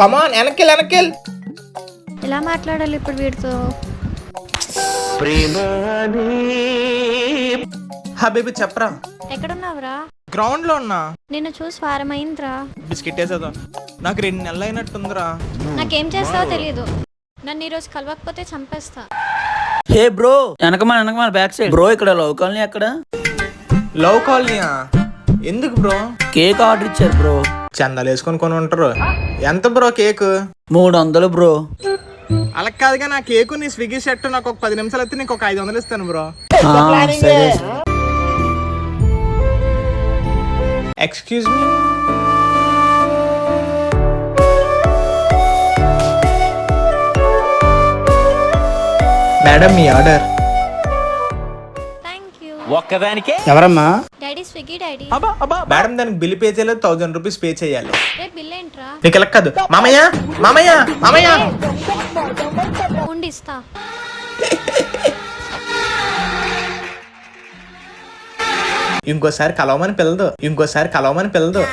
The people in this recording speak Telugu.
కమాన్ వెనక్కి. ఎలా మాట్లాడాలి ఇప్పుడు వీడితో? హా బేబీ చెప్పరా. ఎక్కడున్నావురా? గ్రౌండ్ లో ఉన్నా. నిన్ను చూసి వారమైందిరా. బిస్కెట్ వేసేదా? నాకు 2 నెలలు అయినట్టుందిరా. నాకేం చేస్తావో తెలీదు. నన్ను ఈరోజు కలవకపోతే చంపేస్తా. హే బ్రో, వెనకమాల బ్యాక్ సైడ్ బ్రో. ఇక్కడ లవ్ కాలనీ ఎక్కడ? లవ్ కాలనీయా? ఎందుకు బ్రో? కేక్ ఆర్డర్ ఇచ్చారు బ్రో. చందాలు వేసుకొని ఉంటారు. ఎంత బ్రో కేక్? 300 బ్రో. అలా కాదుగా, నా కేకు నీ స్విగ్గీ షర్ట్ నాకు ఒక 10 నిమిషాలు అయితే నీకు ఒక 500 ఇస్తాను బ్రో. సరే. Excuse me. Madam me order. Thank you. ఒక్కదానికే ఎవరమ్మా? Daddy, Swiggy daddy. మేడం దానికి బిల్ పే చేయలేదు, 1000 రూపీస్ పే చేయాలి. రే బిల్ ఏంట్రా? నీకు ఎలా కాదు. మామయ్య ఉండి ఇస్తా. ఇంకోసారి కలవమని పిల్లదు.